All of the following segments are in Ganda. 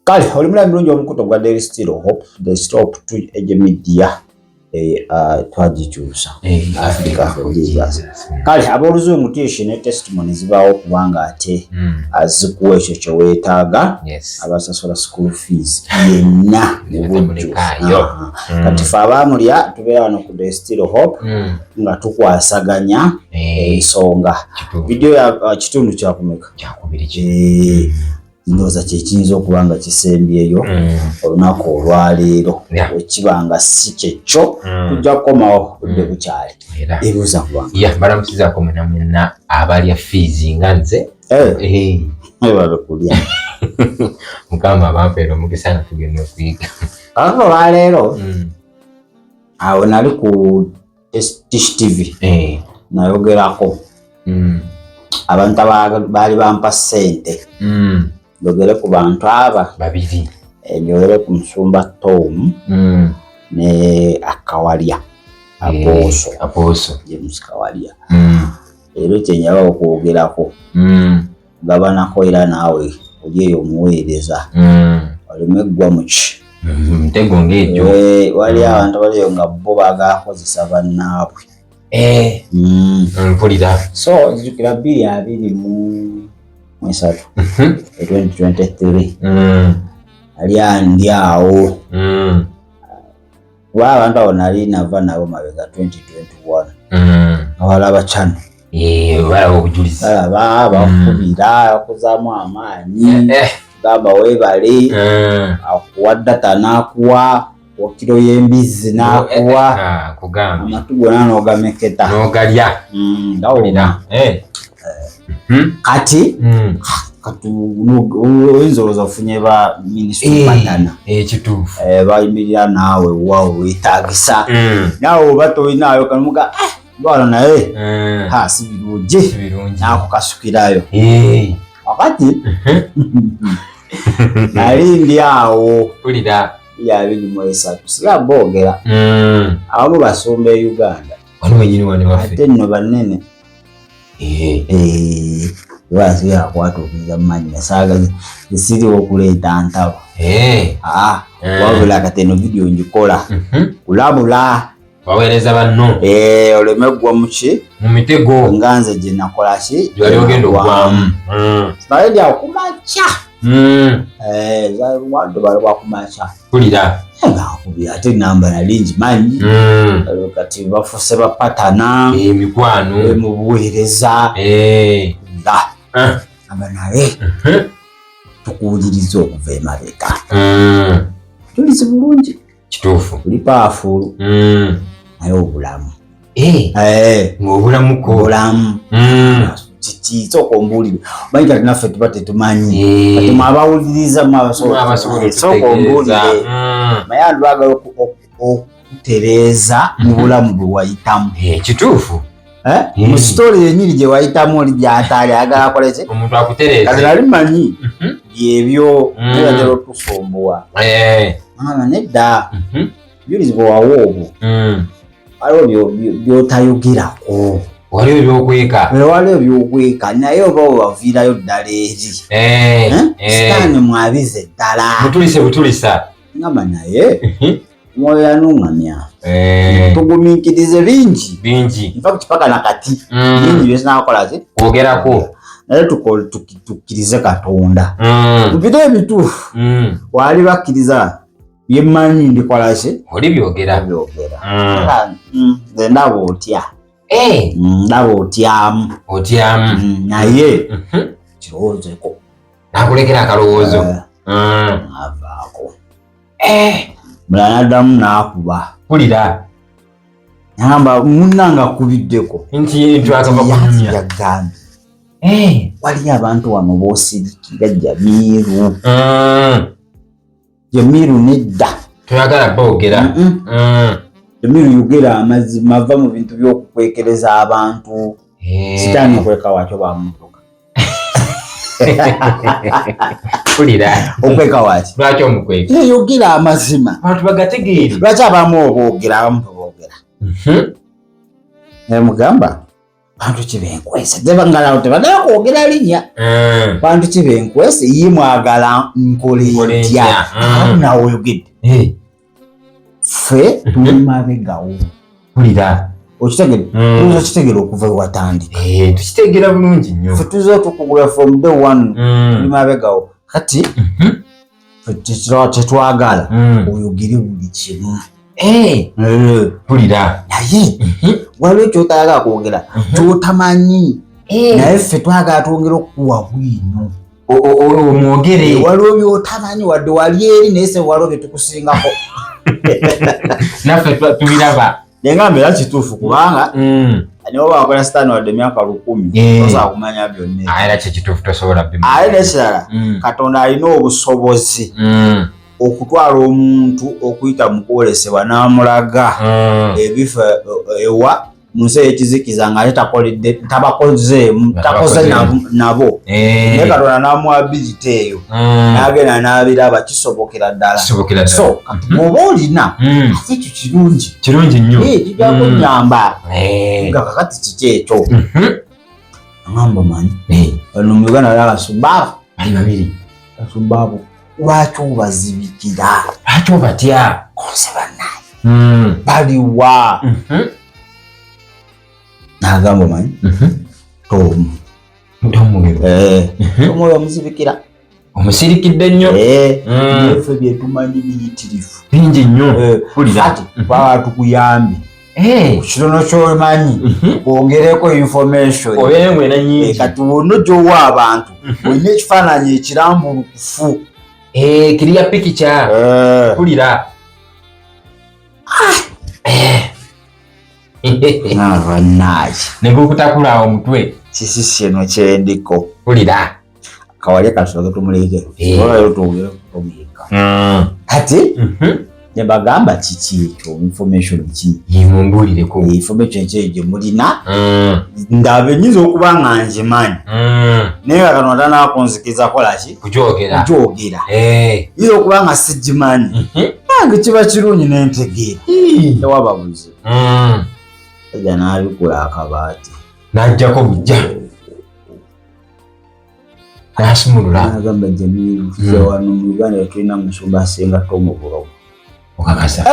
Kale oli mulamu bulungi omukuto gwa Daily Still Hope, the stop to age media twagikyusa Africa for Jesus. Kale ab'oluzu mutisha ne testimony zibaawo kubanga ate azikuwa ekyo kye weetaaga abasasula school fees yenna kati fe abaamulya tubeera wano ku Daily Still Hope nga tukwasaganya ensonga. Video ya kitundu kyakumeka ndowooza kyekiyinza okuba nga kisembyeyo olunaku olwaleero ekibanga si kyekyo tujja kukomawo budde bukyali ebuuza kubanga balamusizaako mwenna abalya fees nga nze babekulya mukama bampeera omukisa nga tugenda okuyiga olunaku olwaleero awo nali ku Tish TV nayogerako abantu baali bampa ssente njogere ku bantu aba babiri njogere ku Musumba Tom ne Akawalya Aposo James Kawalya ero kyenyaba okwogerako gabanako era naawe oli eyo omuweereza olimeggwa muki mutego ng'egyo wali abantu baliyo nga bo bagakozesa bannaabwe mpulira so nzijukira 2023 2023 ali andi awo kuba abantu abo nali nava nabo mabega 2021 awalaba chano balaba obujulizi balaba bakubira bakuzaamu amaanyi gamba weebale akuwa data n'akuwa wakiro y'embizi n'akuwa amatu gonna n'ogameketa n'ogalya ndawulira kati oyinza olowooza ofunye ba minisitule badana ekituufu bayimirira naawe waawe weetaagisa naawe oba toyinaayo kanamuga bwala naye si birungi naakukasukirayo wakati nali ndi awo pulira ya 2023 siga boogera abamu basumba e Uganda wano wenyini wane waffe ate nno banene lwaki yakwatuukiriza mumanyi nasaaga zisiriwo okuleeta ntabo wabula kati eno vidiyo njikola kulabula waweereza banno oleme ggwa muki mu mitego nga nze gye nakola ki gyali ogenda ogwamu naye ndi akumakya wadu bali bwakumakya pulira ngakubira ate namba nali ngimanyi kati bafuse bapatana emikwano mu buweereza nga aba naye tukuwuliriza okuva emabega tulizi bulungi kituufu tuli paafulu naye obulamu ng'obulamuko obulamu kitsooka ombuulire omanyi kati naffe tuba tetumanyi kati mwabawuliriza mwabasooka ombuulire naye antu baagala okutereeza mu bulamu bwe wayitamu kituufu mu sitooli yenyini gye wayitamu oli gyataali ayagala akoleki omuntu akutereeza kati nali manyi byebyo byatera otusumbuwa nedda julizi bwe wawa obwo waliwo byotayogerako waliwo ebyokweka waliwo ebyokweka naye oba wewaviirayo ddala eri sitaani mwabize ddala butulisa ngamba naye mwoyo yanuŋŋamya tugumiikirize bingi infact paka nakati bingi byesinakolaki kwogerako naye tukkirize Katonda tupite ebituufu wali bakkiriza byemmanyi ndikolaki oli byogera nze ndaba otya ndaba otyamu naye kirowoozeko nakulekera akalowoozo avaako mulala naddamu n'akuba pulira nagamba munnanga akubiddeko nti akava kunyumya yagambye waliyo abantu wano boosirikira Jamiru nedda toyagala boogera Jamiru yogera amazima ava mu bintu by'okukwekereza abantu sitaani okweka wakyo bamutuka pulira okweka waki lwaki omukweka yogera amazima abantu bagategeeri lwaki abamu oboogera abamu toboogera mugamba bantu kibenkwese tebangala tebagala kwogera linnya bantu kibenkwese ye mwagala nkole ntya nawe oyogedde ffe tuli mabegawo pulira okitegera okuva ewatandika tukitegera bulungi nnyo ffe tuza tukugula from the one tuli mabegawo kati tetwagala oyogere buli kimu pulira naye waliwo kyotayagala kwogera kyotamanyi naye ffe twagala twongera okukuwa bwino omwogere waliwo byotamanyi wadde wali eri naye se waliwo byetukusingako naffe tubiraba nengamba era kituufu kubanga niwo bakola sitaani wadde emyaka 10 tosobola kumanya byonna era kyekituufu tosobola aye nekirala Katonda alina obusobozi okutwala omuntu okuyita mu kwolesebwa n'amulaga ebifo ewa mu nsi ekizikiza nga ate takoze nabo naye Katonda n'amuwa ability eyo n'agenda n'abiraba kisobokera ddala so bw'oba olina ate ekyo kirungi nnyo kijja kunnyamba nga kakati kiki ekyo agamba manyi wano mu Uganda waliwo abasubbaabu bali babiri abasubbaabu lwaki obazibikira lwaki obatya konse bannaye baliwa n'agamba manyi omwoyo omuzibikira omusirikidde nnyo effe byetumanyi biyitirifu bingi nnyo ati baba tukuyambye kitono kyomanyi kwongereko information obeere mwena nyingi kati wonna gyowa abantu olina ekifaananyi ekirambulukufu kiriya pikica pulira bannaye negukutakula omutwe kisisi eno kyendiko pulira kawalye kasoke tumuleke olwayo tuwulire kutomika kati nebagamba kiki ekyo information ki yimumbulireko information ekyo gye mulina ndaba enyinza okuba nga ngimanyi naye nga Katonda naakunzikiza kolaki kugyogera yinza okuba nga sigimanyi nange kiba kirungi nentegeera tewaba buzibu ajja n'abikula akabaati n'ajjako bujja n'asumulula agamba Jamiru ffe wano mu Uganda tulina musumba asinga Tom Bulogo okakasa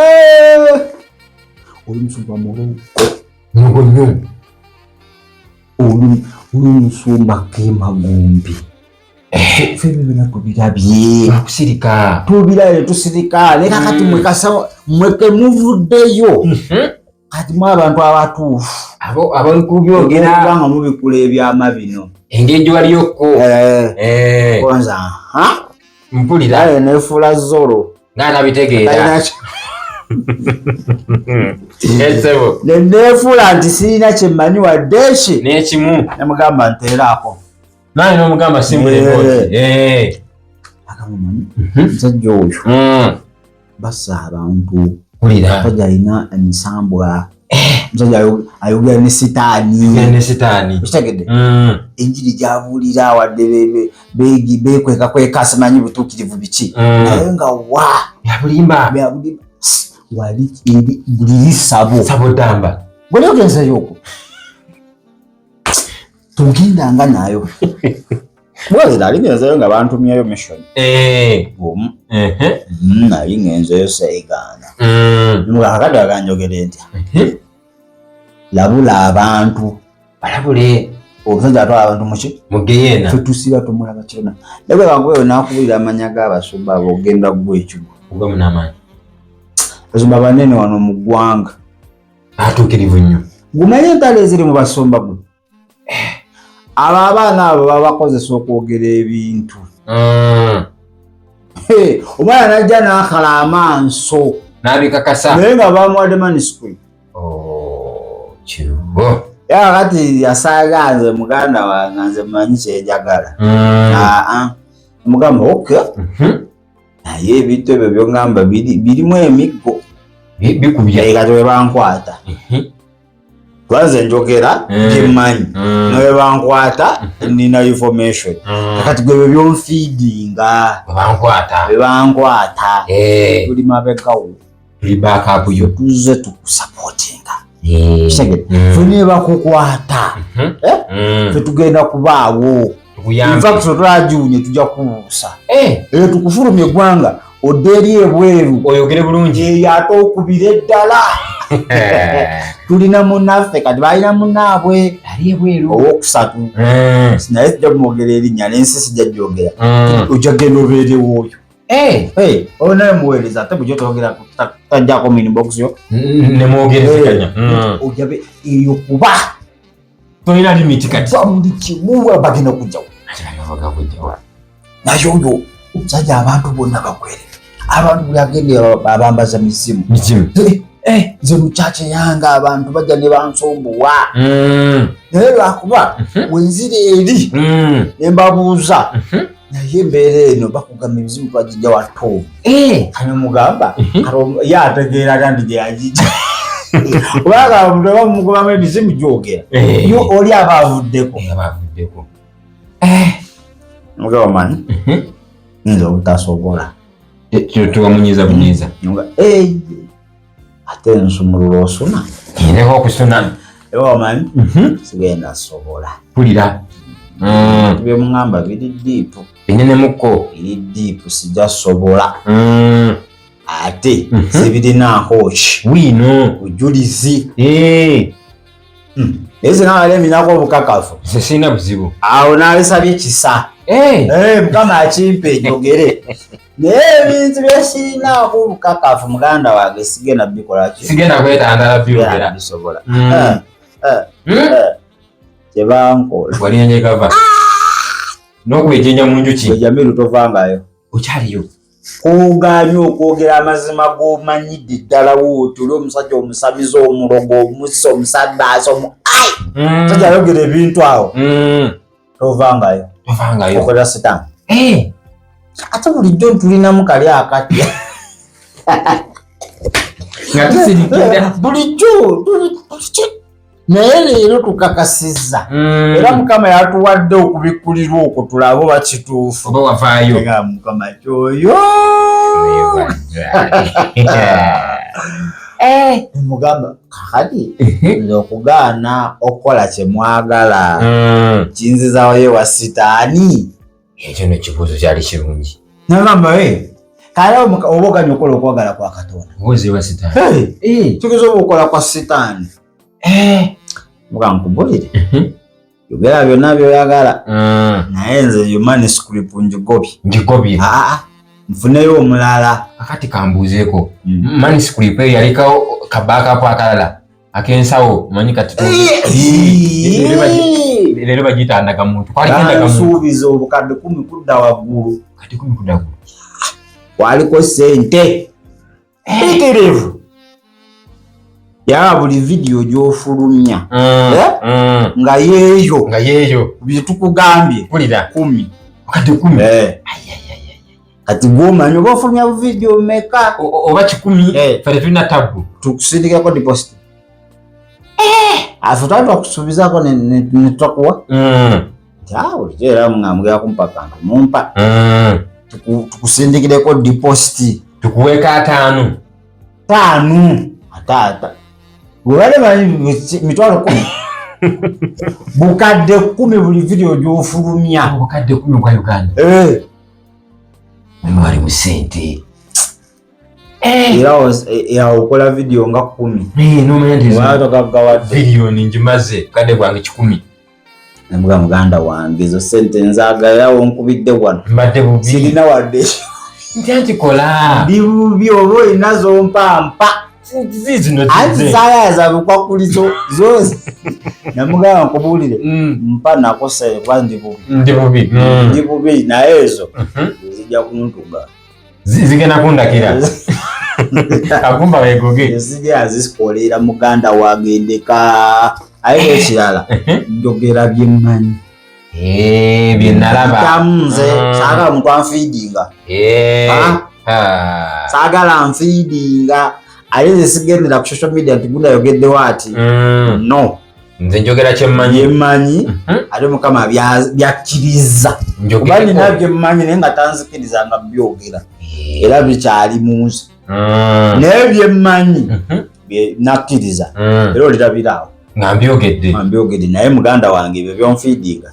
oli musumba mulongo nnyo oli musumba Kemagombe ffe bibina tubirabye akusirika tubirabye tusirika naye kakati mweke muvuddeyo kati mwe abantu abatuufu abakubyogera nga mubikula ebyama bino engeri gyewaliyokko konza mpulira nefuula zolo nga nabitegeera esebo nefuula nti sirina kyemmanyi wadde ki n'ekimu nemugamba nteeraako naye n'omugamba simbuleboti agamumanyi musajja oyo bassa abantu pulira musajja alina emisambwa musajja ayogera ne sitaani kitegedde enjiri gyabuulira wadde bekweka simanyi butuukirivu biki naye nga yabulimba wali eri buli lisabo ddamba gwali ogenzayo okwo tugendanga nayo bwazira alingenzayo nga bantumyeyo mission nali ngenzeyo seegaana kakati aganjogere ntya labula abantu balabule omusajja atwala abantu muki mugeyeena ffe tusiba tumulaba kyona naye bwe bangubeyo nakubulira amanya g'abasumba abo ogenda gwa ekigo ogamu n'amaanyi basumba banene wano mu ggwanga atuukirivu nnyo gumanye entalo eziri mu basumba gwe abo abaana abo baba bakozesa okwogera ebintu omwana najja n'akala amanso n'abikakasa naye nga bamuwadde manuscript kirugo kati yasaaga nze muganda wange nze mmanyi kyenjagala mugamba ok naye ebintu ebyo byongamba birimu emiggo bikubya kati we bankwata twanze njogera gyemmanyi nawe bankwata nina information kati gwe byonfeedinga bebankwata tuli mabegawo tuli backup yo tuze tukusupportinga fune bakukwata tugenda kubaawo in fact tulajuunye tujja kubuusa tukufulumya eggwanga odde eri ebweru oyogere bulungi ate okubira eddala tulina munnaffe kati balina munnaabwe ali ebweru owokusatu naye sijja kumwogera erinnya n'ensi sijja gyogera ojja genda obeerewo oyo oyo naye muweereza ate bujja togera tajjako minbox yo nemwogerezeganya ojabe eyo kuba tolina limiti kati buli kimu bagenda kujjawo naye oyo omusajja abantu bonna bakwere abantu buli agende abambaza misimu nze mukyakye yange abantu bajja ne bansombuwa naye lwakuba wenzira eri ne mbabuuza naye embeera eno bakugamba emizimu twagijja watto kane mugamba ye ategeera tandi gye yagijja kubanga omuntu oba mumugobamu emizimu gyogera yo oli aba avuddeko mugaba mani nze obutasobola tuwamunyiza bunyiza ate nsumulula osuna ndeho okusuna ewamanyi sigenda sobola pulira byemuŋŋamba biri diipu binenemukko biri diipu sijja sobola ate sibirinaako ki bwino bujulizi ezi nawali eminako obukakafu sesina buzibu awo nabisabye kisa mukama akimpa enjogere naye ebintu byesirinaako obukakafu muganda wange sigenda bikolaki sigenda kwetandala byogera bisobola kyebankola walinyenyekava n'okwejenya mu njuki ejamiru tovangayo okyaliyo kuganya okwogera amazima g'omanyidde ddala wooti oli omusajja omusamiza omulogo omusa omusaddaasa omusajja ayogera ebintu awo tovangayo okolera sitaani ate bulijjo ntulinamu kali akatya nga tusirikira bulijjo naye leero tukakasizza era mukama yatuwadde okubikkulirwa okwo tulabe oba kituufu oba wavaayo nga mukama kyoyo mugamba kakati nze okugaana okukola kyemwagala kinzizawo ewa sitaani ekyo nekibuuzo kyali kirungi nagamba kale oba oganya okukola okwagala kwa Katonda mbuuzi ewa sitaani kigeza oba okola kwa sitaani mukankubulire yogera byonna byoyagala naye nze manuscript njigobye nfuneyo omulala akati kambuuzeeko manuscript eyo yalekawo kabakapo akalala ak'ensawo manyi kati leero bagiyita ndagamuntu nsuubiza obukadde 10 kudda waggulu kati 10 kudda waggulu kwaliko sente ekirivu yaba buli vidiyo gy'ofulumya nga yeeyo byetukugambye 10 kati 10 kati gwomanyi oba ofulumya buvidiyo meka oba 10 fale tulina tabu tukusindikako deposit afe twali twakusuubizako netutakuwa nti awo era mugera kumpa kantu mumpa tukusindikireko deposit tukuweeka 5 ataata bwebale manyi mitwalo 10 bukadde 10 buli vidiyo gy'ofulumya bukadde 10 kwa Uganda mwali mu sente era okola vidiyo nga 10 nomanya nti watokagawadde biliyoni njimaze bukadde bwange 10 namuga muganda wange ezo sente nzaagalawo nkubidde wano mbadde bubi sirina wadde ntyantikola ndi bubi oba olina zompampa anti zaayaza bukwakulizo zozi namugamba nkubuulire mpa nakosere kuba ndi bubi naye ezo zijja kuntuga zigenda kundakira akumba wegoge zijja zikolera muganda wagendeka aye ekirala njogera byemmanyi byenalaba nze saagala omuntu anfiidinga saagala nfiidinga ate nze sigendera ku social media nti gunda yogeddewo ati no nze njogera byemmanyi ate mukama byakkiriza kuba nina byemmanyi naye nga tanzikiriza nga byogera era bikyali munsi naye byemmanyi nakkiriza era olirabiraawo nga mbyogedde naye muganda wange ebyo byonfiidinga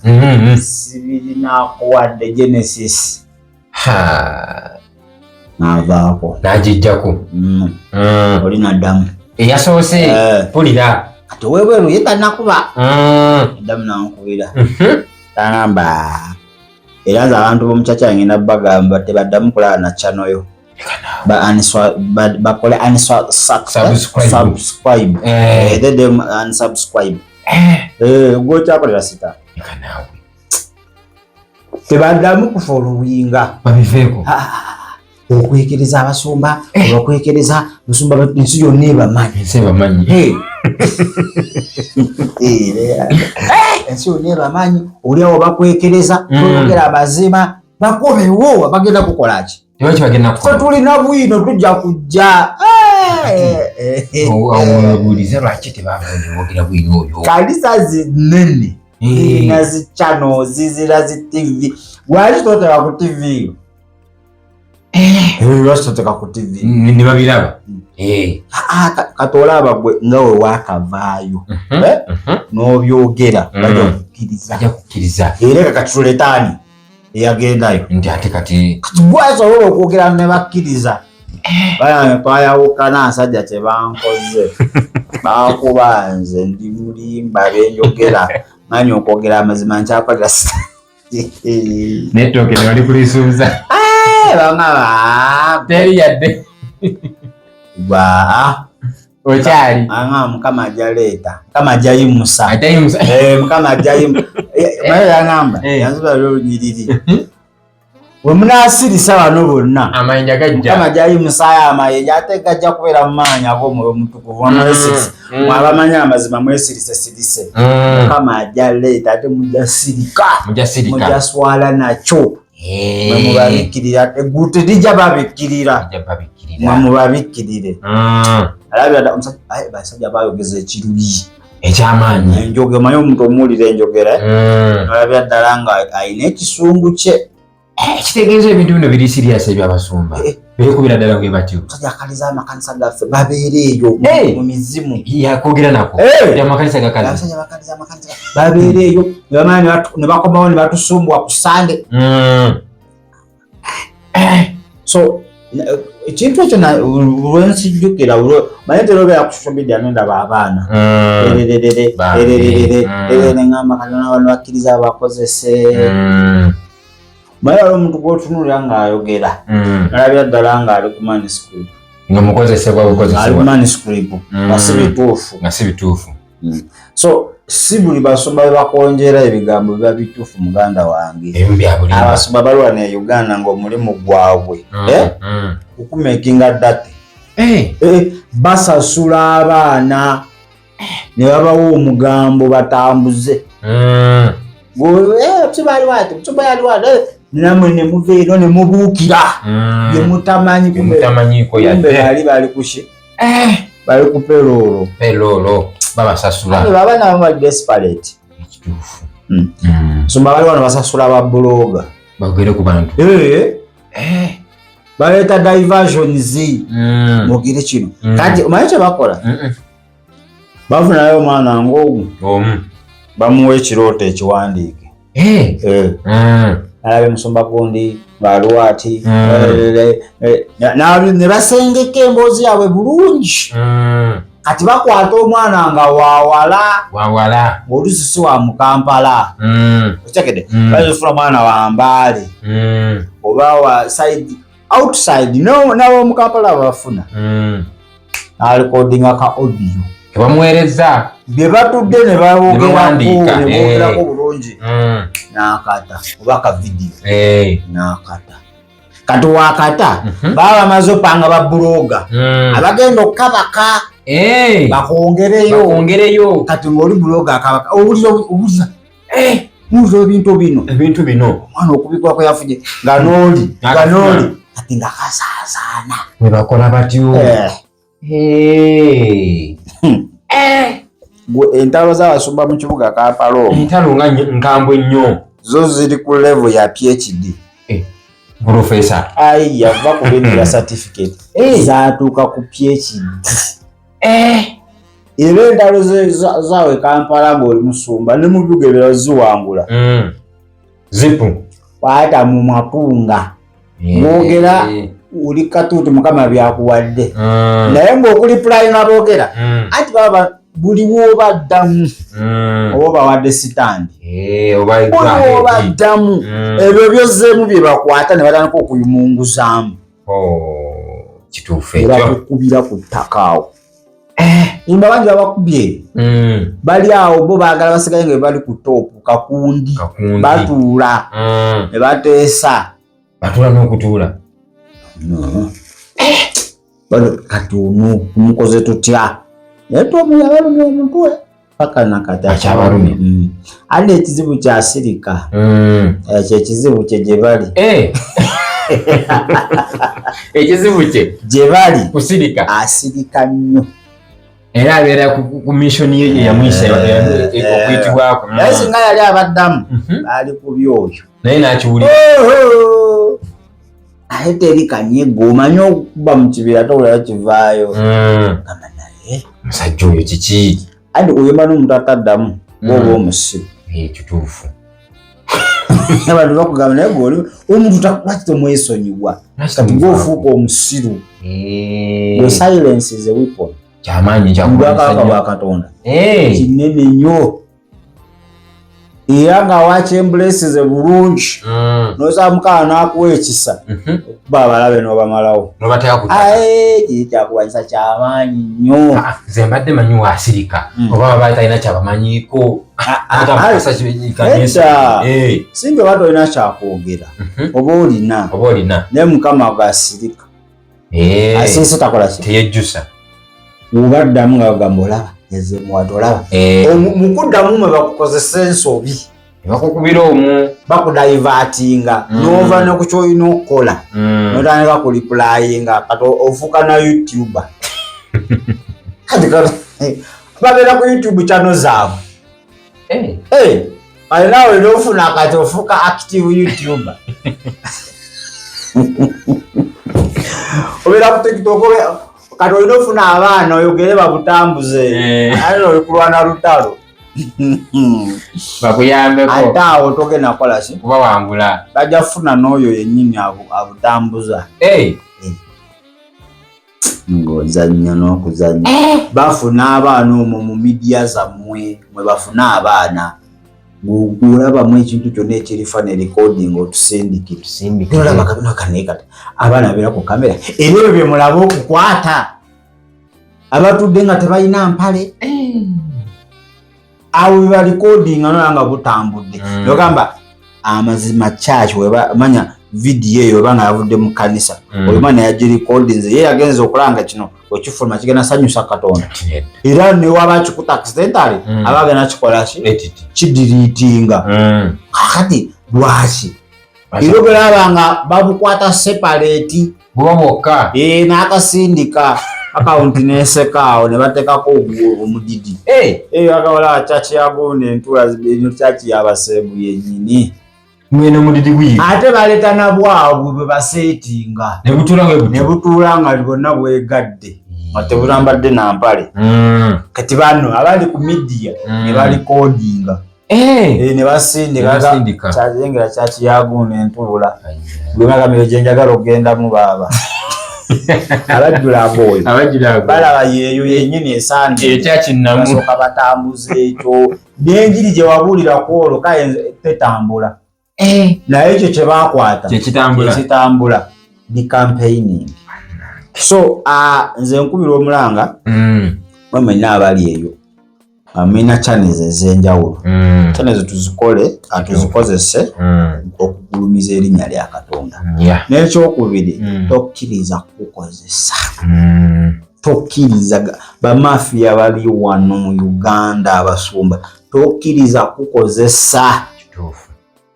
sibirinakuwadde Genesis naavaako nagijjako oli naddamu eyasoose pulira kati webweru yetanakuba eddamu nankubira tagamba era nze abantu b'omucaca ngenda bagamba tebaddamu kulaba na channel yo bakole unsubscribe unsubscribe gwokyakolera sita tebaddamu kufa oluwinga babiveeko okwekeriza abasumba olwokwekeriza musumba ensi yonna ebamanyi ensi yonna ebamanyi oliawo bakwekereza toyogera amazima bakobewo bagenda kukolaki tulina bwino tujja kujja kanisa zinene zirina zi channel zizira zi TV lwaki toteka ku TV lwaki toteka ku TV nibabiraba katolaba gwe nga we wakavaayo n'obyogera bajja kukkiriza era kakatuletaani eyagendayo nti ate kati gwasobola okwogera ne bakkiriza twayawukana nsajja kyebankoze bakuba nze ndi mulimba benjogera manyi okwogera amazima nkyakolera netooke newali kulisuuza bangaba teri yadde okyali mukama ajaleeta mukama ajayimusa mukama ajayimusa naye yangamba yanzuba lunyiriri we munasirisa bano bonna amayinja gajja mukama ajayimusayo amayinja ate gajja kubeera mu maanyi ag'omwoyo omutukuvu amwesirise mwabamanyi amazima mwesirise mukama ajaleeta ate mujasirika mujaswala nakyo mwemubabikkirira eggulu terijja babikkirira mwemubabikkirire alabira basajja bayogeza ekiruyi ekyamaanyi enjoge omanyi omuntu omuwulira enjogera alabira ddala nga alina ekisungu kye kitegeeza ebintu bino biri sirias ebyabasumba birikubira ddala bwe batyo akaliza amakanisa gaffe babeera eyo mu mizimu yakwogera nako amakanisa gakaliza babeera eyo nebamanyi ne bakomawo ne batusumbwa ku Sande so ekintu ekyo lwensijjukira manye terobeera ku social media nendaba abaana neŋamba katona bano bakkiriza bakozese manye wali omuntu gwotunulira ng'ayogera alabira ddala ng'ali ku manuscript nga mukozesebwa ali ku manuscript nga si bituufu so si buli basumba bebakonjera ebigambo biba bituufu muganda wange abasumba baliwa ne Uganda ng'omulimu gwabwe okumakinga date basasula abaana ne babawa omugambo batambuze musumba yaliwati namwe ne muveero ne mubuukira byemutamanyiko bali kushi bali ku peroolo babasasula baba nabo bali desperate musumba bali wano basasula babulooga bagere ku bantu baleeta diversions mugire kino kati omanyi kye bakola bafunayo omwana ng'ogu bamuwa ekirooto ekiwandiike alabe musumba gundi baluwati ne basengeka emboozi yaabwe bulungi kati bakwata omwana nga wawala oluusi si wa mu Kampala okitegedde bazifuna omwana wa Mbale oba wa outside nawo mu Kampala bafuna alikodinga ka audio bamuweereza bye batudde ne babogerako bulungi nakata oba ka video nakata kati wakata baba bamaze opanga babuloga abagenda okukabaka bakongereyo kati ng'oli buloga akabaka owulira ebintu bino omwana okubikwako yafuje nga nooli kati nga kasaasaana bwe bakola batyo entalo z'abasumba mu kibuga Kampala entalo nga nkambwe nnyo zo ziri ku level ya PhD professor yava ku beni ya certificate zaatuuka ku PhD era endalo zaawe Kampala ng'oli Musumba ne mu bibuga ebirala ziwangula zipu waata mu mapunga boogera uli katuuti Mukama byakuwadde naye ng'okulipulayiŋa boogera anti baba buli w'obaddamu oba obawadde sitandi buli w'obaddamu ebyo byozzeemu bye bakwata ne batandika okuyumunguzaamu kituufu ekyo bakukubira ku ttaka awo imba bangi babakubye bali awo bo baagala basigaye nga bali ku toopu kakundi batuula ne bateesa batuula n'okutuula kati ono tumukoze tutya naye twamuya balumya omutwe paka nakati akyabalumya ate ekizibu kyasirika ekyo ekizibu kye gye bali ekizibu kye gye bali kusirika asirika nnyo era abeera ku missoni ye yamuyisa okuyitibwako naye singa yali abaddamu ali ku byoyo naye n'akiwulira naye teri kanyego omanyi okuba mu kibira towulira kivaayo gamba naye musajja oyo kiki andi oyomba n'omuntu ataddamu bwoba omusiru kituufu abantu bakugamba naye goli omuntu lwaki tomwesonyiwa kati ng'ofuuka omusiru the silence is a weapon kyamaanyi kyakubaka bwa Katonda kinene nnyo era nga wakyembulesize bulungi nosaa Mukama n'akuwa ekisa okuba abalabe n'obamalawo kiri kyakuwanyisa kyamaanyi nnyo nze mbadde manyi waasirika oba baba talina kyabamanyiiko singa oba tolina kyakwogera oba olina naye Mukama gasirika asirise takola ki teyejjusa ubaddamu nga bagamba olaba ezemuwada olaba mukuddamu mwe bakukozesa ensobi bakukubira omu bakudaivatinga nova ne ku kyolina okukola notandika kulipulayinga kati ofuuka na YouTuber babeera ku YouTube channel zaabwe alinawe nofuna kati ofuuka active YouTuber obeera ku TikTok kati olina ofuna abaana oyogere babutambuze ate olikulwana lutalo bakuyambeko ate awo togenda kukola ki kuba wangula bajja kufuna n'oyo yennyini abutambuza ng'ozannya n'okuzannya bafuna abaana omwo mu midiya zammwe mwe bafuna abaana olabamu ekintu kyonna ekirifa ne recording otusindikire olabakati abaana beera ku kamera ebyo bye mulaba okukwata abatudde nga tebalina mpale awo beba recording nga butambudde nogamba amazima church webamanya video eyo weba nga yavudde mu kanisa oyomana yaji recordings ye yagenza okulanga kino okifuluma kigenda sanyusa Katonda era ne waba kikuta accidentally abagenda kikola ki kidiritinga kakati lwaki ero belabanga babukwata separate bwomokka n'akasindika akaunti nesekaawo ne bateekako omudidi akawola chachi yago n'entula eno chachi yabaseegu yennyini mwene mudidi gwiyo ate baleeta nabwabwe bwe baseetinga ne butuula nga bwonna bwegadde nga tebulambadde nampale kati bano abali ku midiya ne balikodinga ne basindika kyayengera chachi yago n'entula gwenagamiro gyenjagala okugendamu baaba abajjula boyo balaba yeeyo yennyini esaani basooka batambuza ekyo n'enjiri gye wabuulira kwolwo kale tetambula naye ekyo kye baakwata ekitambula ni campaigning so nze nkubira omulanga bamenya abali eyo amina channels ez'enjawulo channels tuzikole tuzikozese okugulumiza erinnya lya Katonda n'ekyokubiri tokkiriza kukozesa tokkiriza bamafiya bali wano mu Uganda abasumba tokkiriza kukozesa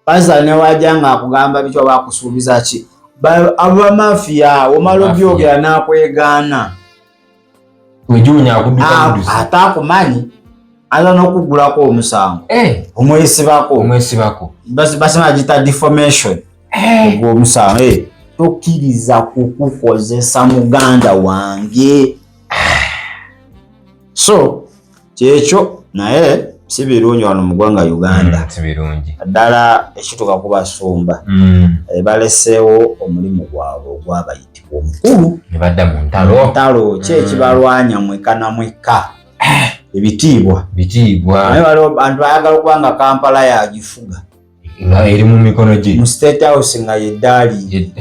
baza ne wajja nga akugamba bityo bakusuubiza ki abamafiya omala obyogera n'akwegaana atakumanyi aza n'okugulako omusango omwesibako basema gita defamation ogw'omusango tokkiriza kukukozesa muganda wange So kyekyo naye si birungi wano mu ggwanga Uganda. Si birungi ddala ekituuka ku basumba baleseewo omulimu gwabwe ogwabayitibwa omukulu ne badda mu ntalo ki ekibalwanya mweka na mweka ebitiibwa naye waliwo bantu bayagala okuba nga Kampala yagifuga nga eri mu mikono gye mu State House nga yeddaali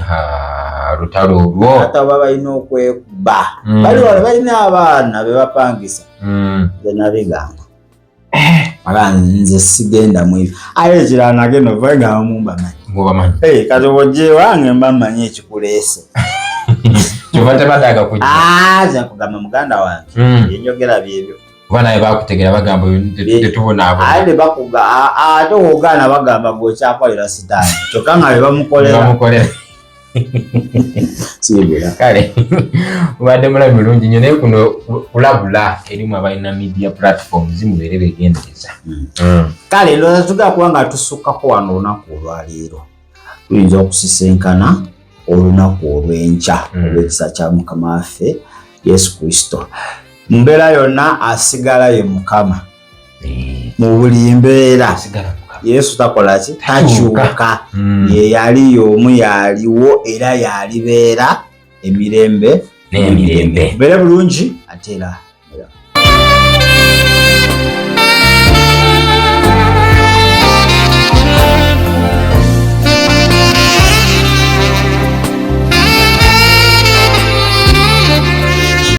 lutalo olwo ate baba balina okwekuba bali wale balina abaana be bapangisa nze nabigamba nze sigenda mu ebyo aye ekirala nagenda ovanga mumbamanyi kati obojje wange mba mmanyi ekikuleese kyova tebaddaga kujja ze nkugamba muganda wange yenjogera byebyo kuba naye bakutegera bagamba tetubonaabona ate bakuga ate ogaana bagamba gweokyakolera sitaani kyokka nga bebamukolera sibula kale ubadde mulabi mulungi nnyo naye kuno kulabula erimu abalina media platforms mubeere begendereza kale ndowooza tugenda kuba nga tusukkako wano olunaku olwaleero tuyinza okusisenkana olunaku olw'enkya olw'ekisa kya mukama waffe Yesu Kristo mu mbeera yonna asigala ye mukama mu buli mbeera Yesu takola ki takyuka ye yali y'omu yaliwo era yalibeera emirembe n'emirembe. Beere bulungi ate era